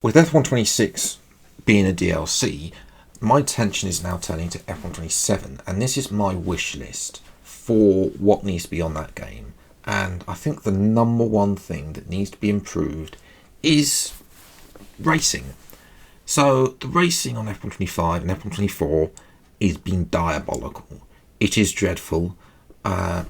With F126 being a DLC, my attention is now turning to F127, and this is my wish list for what needs to be on that game. And I think the number one thing that needs to be improved is racing. So the racing on F125 and F124 is being diabolical. It is dreadful.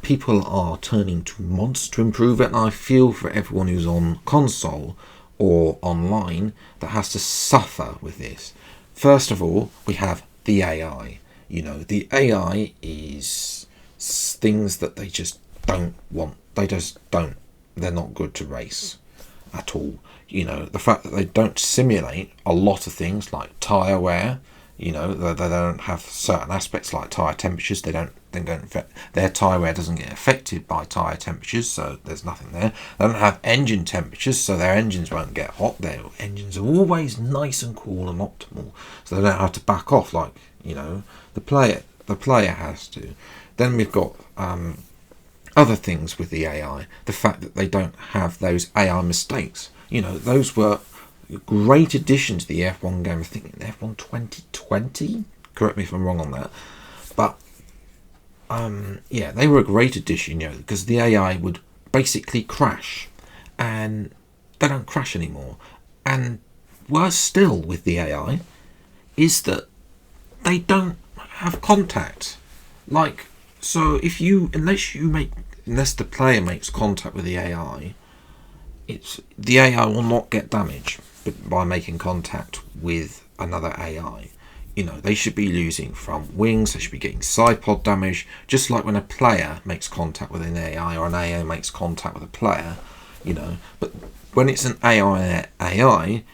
People are turning to mods to improve it, and I feel for everyone who's on console or online that has to suffer with this. First of all, we have the AI. The AI is things that they just don't want. They just don't. They're not good to race at all. The fact that they don't simulate a lot of things like tyre wear. They don't have certain aspects like tyre temperatures. Their tyre wear doesn't get affected by tyre temperatures, so there's nothing there. They don't have engine temperatures, so their engines won't get hot. Their engines are always nice and cool and optimal, so they don't have to back off like the player has to. Then we've got other things with the AI. The fact that they don't have those AI mistakes. Those were great addition to the F1 game. I think in F1 2020. Correct me if I'm wrong on that. But they were a great addition, because the AI would basically crash, and they don't crash anymore. And worse still with the AI is that they don't have contact. So unless the player makes contact with the AI, the AI will not get damage by making contact with another AI. They should be losing from wings, they should be getting side pod damage, just like when a player makes contact with an AI or an AI makes contact with a player, But when it's an AI,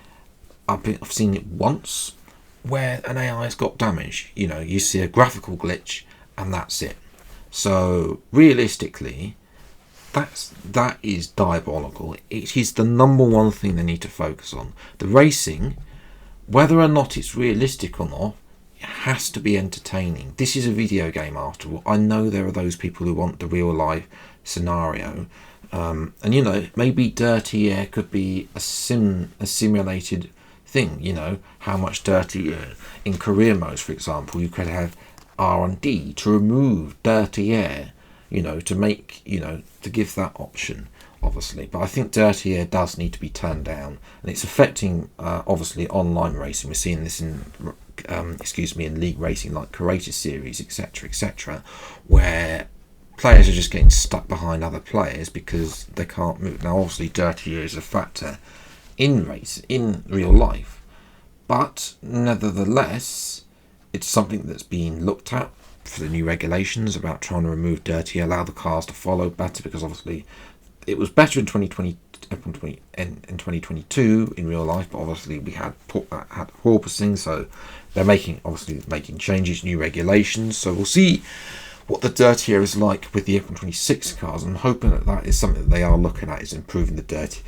I've seen it once where an AI's got damage. You see a graphical glitch and that's it. So realistically, that is diabolical. It is the number one thing they need to focus on. The racing, whether or not it's realistic or not, it has to be entertaining. This is a video game after all. I know there are those people who want the real life scenario. And maybe dirty air could be a simulated thing. How much dirty air in career modes, for example, you could have R&D to remove dirty air, to make, to give that option, obviously. But I think dirty air does need to be turned down, and it's affecting, obviously, online racing. We're seeing this in league racing like Creator Series, etc., where players are just getting stuck behind other players because they can't move. Now, obviously, dirty air is a factor in real life, but nevertheless, it's something that's being looked at for the new regulations about trying to remove dirty, allow the cars to follow better, because obviously it was better in 2020 in 2022 in real life, but obviously we had porpoising, so they're making changes, new regulations. So we'll see what the dirty air is like with the F126 cars. I'm hoping that is something that they are looking at, is improving the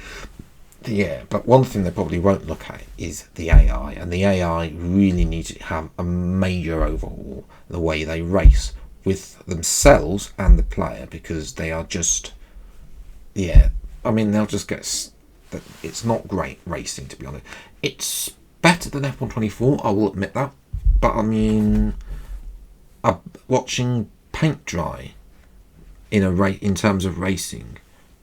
air. But one thing they probably won't look at is the AI, and the AI really needs to have a major overhaul the way they race with themselves and the player, because they are just they'll just get. It's not great racing, to be honest. It's better than F124, I will admit that, but watching paint dry in terms of racing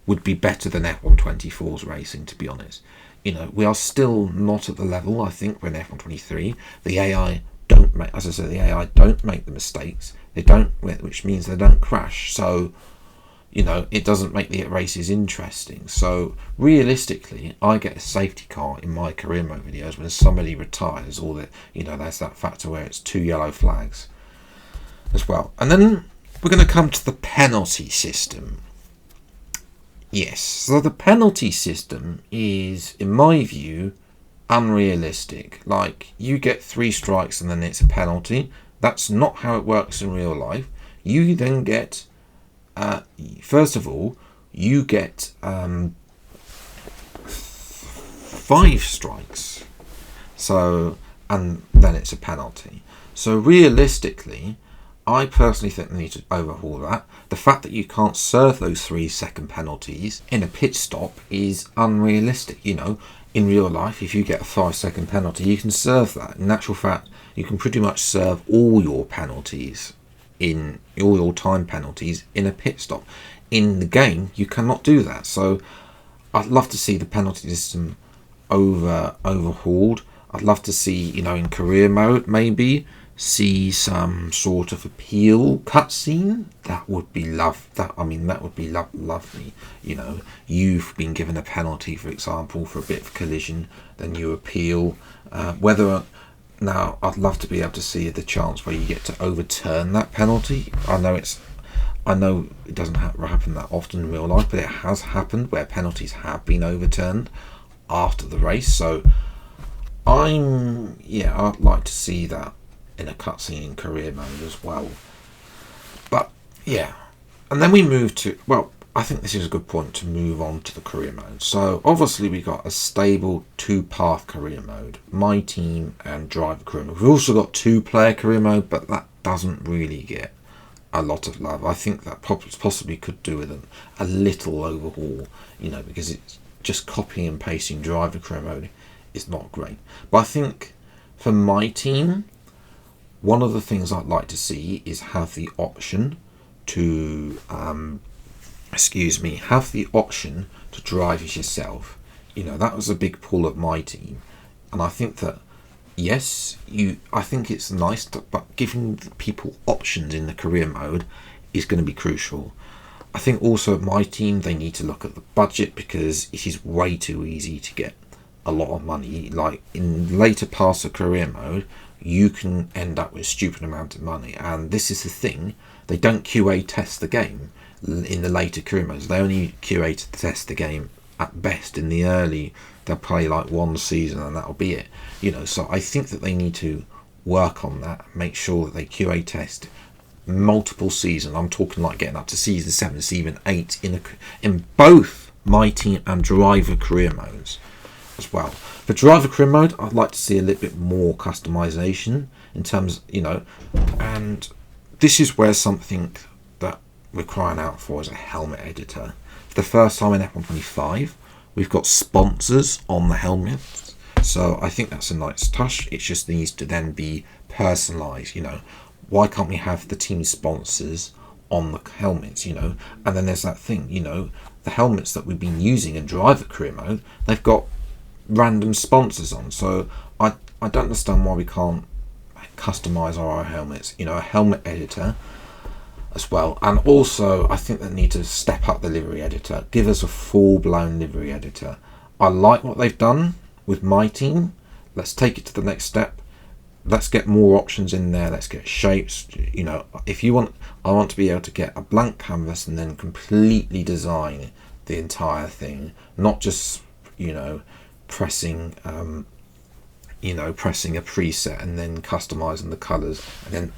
would be better than F124's racing, to be honest. We are still not at the level, I think, when F123. The AI don't make the mistakes. They don't, which means they don't crash. So, it doesn't make the races interesting. So, realistically, I get a safety car in my career mode videos when somebody retires, or that, there's that factor where it's 2 yellow flags as well. And then we're going to come to the penalty system. Yes, so the penalty system is, in my view, unrealistic. Like, you get 3 strikes and then it's a penalty. That's not how it works in real life. You then get, first of all, you get 5 strikes. So, and then it's a penalty. So realistically, I personally think they need to overhaul that. The fact that you can't serve those 3-second penalties in a pit stop is unrealistic. In real life, if you get a 5-second penalty, you can serve that. In actual fact, you can pretty much serve all your penalties, in all your time penalties, in a pit stop. In the game, you cannot do that. So I'd love to see the penalty system overhauled. I'd love to see, in career mode, maybe see some sort of appeal cutscene. That would be lovely. You've been given a penalty, for example, for a bit of collision, then you appeal. Now, I'd love to be able to see the chance where you get to overturn that penalty. I know it doesn't happen that often in real life, but it has happened where penalties have been overturned after the race. So I'd like to see that in a cutscene in career mode as well. But yeah, and then we move to, I think this is a good point to move on to the career mode. So obviously we got a stable 2-path career mode, my team and driver career mode. We've also got 2-player career mode, but that doesn't really get a lot of love. I think that possibly could do with a little overhaul, because it's just copying and pasting driver career mode is not great. But I think for my team, one of the things I'd like to see is have the option to drive as yourself. That was a big pull of my team, and I think that I think it's nice, but giving people options in the career mode is going to be crucial. I think also my team, they need to look at the budget, because it is way too easy to get a lot of money. Like in later parts of career mode, you can end up with a stupid amount of money, and this is the thing, they don't QA test the game in the later career modes. They only QA test the game at best in the early. They'll play like one season and that'll be it. So I think that they need to work on that, make sure that they QA test multiple seasons. I'm talking like getting up to season 7, season 8 in both my team and driver career modes as well. For driver career mode, I'd like to see a little bit more customization in terms, and this is where something that we're crying out for is a helmet editor. For the first time in F125, we've got sponsors on the helmets, so I think that's a nice touch. It just needs to then be personalised. Why can't we have the team sponsors on the helmets? And then there's that thing. The helmets that we've been using in driver career mode, they've got random sponsors on. So I don't understand why we can't customise our helmets. A helmet editor as well. And also, I think they need to step up the livery editor. Give us a full-blown livery editor. I like what they've done with my team. Let's take it to the next step. Let's get more options in there. Let's get shapes. If you want, I want to be able to get a blank canvas and then completely design the entire thing, not just pressing pressing a preset and then customizing the colors and then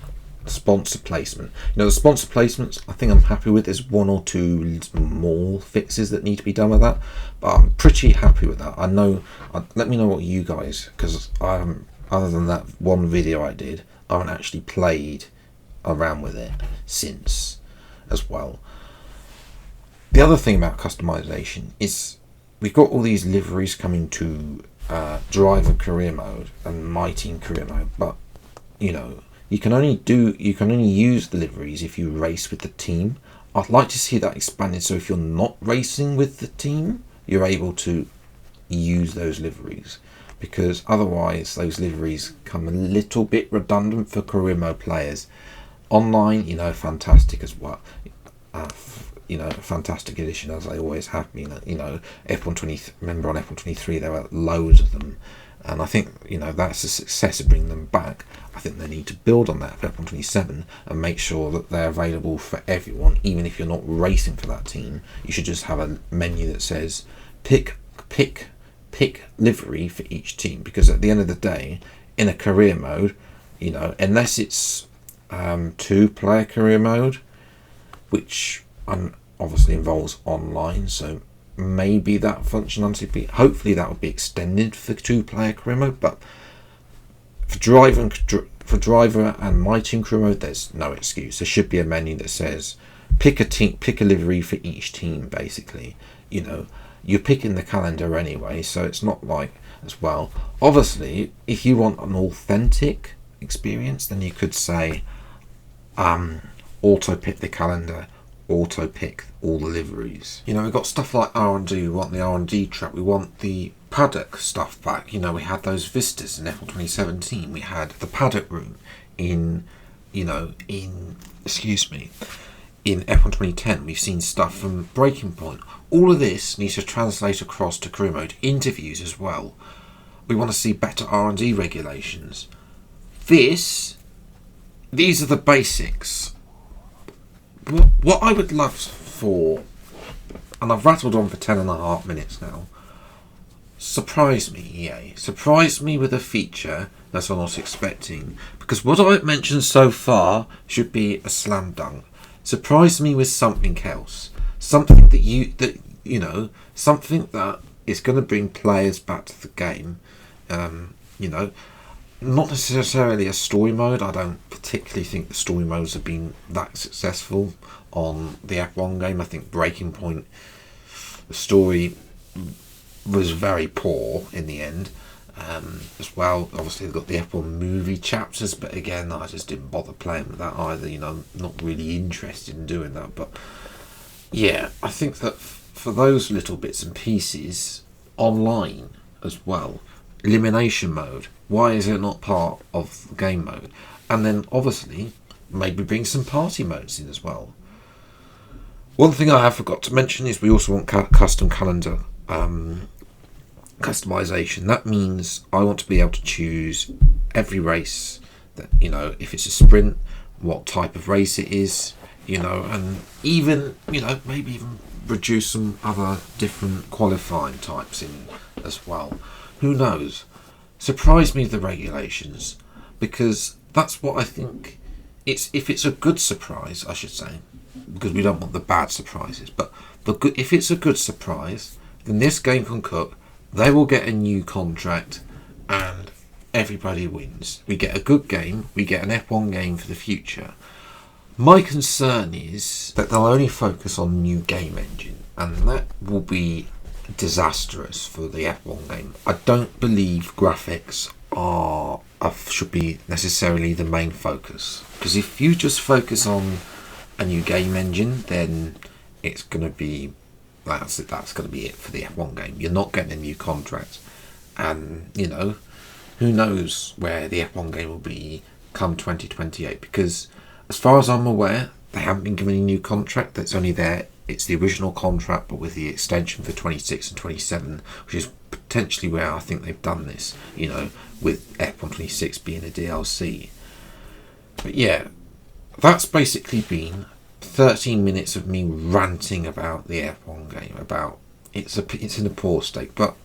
sponsor placement. The sponsor placements, I think I'm happy with. There's 1 or 2 small fixes that need to be done with that, but I'm pretty happy with that. I know. Let me know what you guys, because I haven't, other than that one video I did, I haven't actually played around with it since as well. The other thing about customization is we've got all these liveries coming to driver career mode and my team career mode, but you can only use the liveries if you race with the team. I'd like to see that expanded, so if you're not racing with the team, you're able to use those liveries, because otherwise those liveries come a little bit redundant for career mode players. Online, fantastic as well. Fantastic edition, as they always have been. F120. Remember on F123 there were loads of them, and I think that's a success of bringing them back. I think they need to build on that for F127 and make sure that they're available for everyone, even if you're not racing for that team. You should just have a menu that says pick livery for each team, because at the end of the day, in a career mode, unless it's 2-player career mode, which obviously involves online, so maybe that functionality hopefully that will be extended for 2-player career mode. But For driver and my team crew mode, there's no excuse. There should be a menu that says pick a livery for each team. Basically, you're picking the calendar anyway, so it's not like as well. Obviously, if you want an authentic experience, then you could say auto pick the calendar, auto pick all the liveries. We've got stuff like R&D. We want the R&D track. We want the paddock stuff back. We had those vistas in F1 2017. We had the paddock room in F1 2010. We've seen stuff from Breaking Point. All of this needs to translate across to crew mode. Interviews as well. We want to see better R&D regulations. These are the basics. What I would love for, and I've rattled on for 10.5 minutes now, surprise me, EA. Surprise me with a feature that I'm not expecting. Because what I've mentioned so far should be a slam dunk. Surprise me with something else. Something something that is going to bring players back to the game. Not necessarily a story mode. I don't particularly think the story modes have been that successful on the F1 game. I think Breaking Point, the story was very poor in the end. As well, obviously they've got the F1 movie chapters, but again, I just didn't bother playing with that either. I'm not really interested in doing that. But yeah, I think that for those little bits and pieces, online as well, elimination mode, why is it not part of the game mode? And then obviously maybe bring some party modes in as well. One thing I have forgot to mention is we also want custom calendar customization. That means I want to be able to choose every race that, if it's a sprint, what type of race it is, and even, maybe even reduce some other different qualifying types in as well. Who knows? Surprise me with the regulations, because that's what I think. If it's a good surprise, I should say, because we don't want the bad surprises, but if it's a good surprise, then this game can cook. They will get a new contract and everybody wins. We get a good game, we get an F1 game for the future. My concern is that they'll only focus on new game engine, and that will be disastrous for the F1 game. I don't believe graphics should be necessarily the main focus, because if you just focus on a new game engine, then it's going to be that's going to be it for the F1 game. You're not getting a new contract, and who knows where the F1 game will be come 2028, because as far as I'm aware, they haven't been given a new contract. That's only there. It's the original contract, but with the extension for 26 and 27, which is potentially where I think they've done this, with F1 26 being a DLC. But yeah, that's basically been 13 minutes of me ranting about the F1 game, about it's in a poor state. But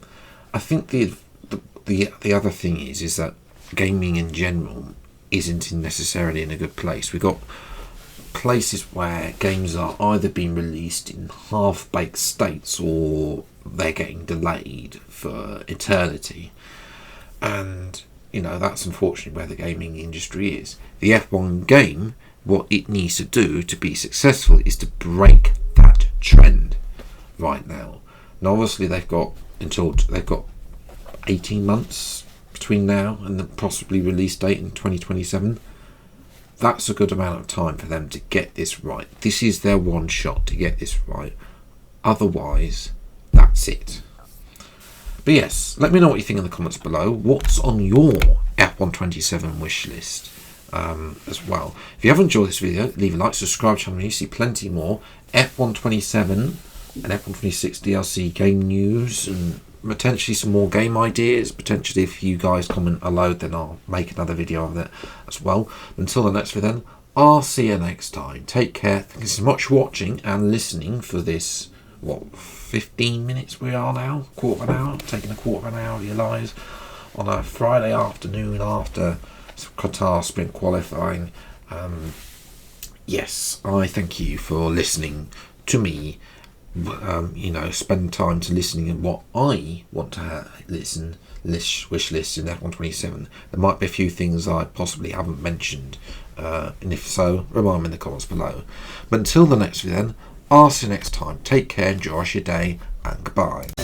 I think the other thing is that gaming in general isn't necessarily in a good place. We've got places where games are either being released in half-baked states or they're getting delayed for eternity, and that's unfortunately where the gaming industry is. The F1 game, what it needs to do to be successful is to break that trend right now. Now obviously they've got 18 months between now and the possibly release date in 2027. That's a good amount of time for them to get this right. This is their one shot to get this right. Otherwise, that's it. But yes, let me know what you think in the comments below. What's on your F1 27 wish list as well? If you have enjoyed this video, leave a like, subscribe to the channel. You see plenty more F1 27 and F1 26 DLC game news, and potentially some more game ideas. Potentially if you guys comment a load, then I'll make another video of it as well. Until the next video then, I'll see you next time. Take care. Thank you so much for watching and listening for this, 15 minutes we are now? Quarter of an hour? Taking a quarter of an hour of your lives on a Friday afternoon after Qatar sprint qualifying. Yes, I thank you for listening to me. Spend time to listening and what I want to listen wish list in F127. There might be a few things I possibly haven't mentioned, and if so, remind me in the comments below. But until the next video then, I'll see you next time. Take care, enjoy your day, and goodbye.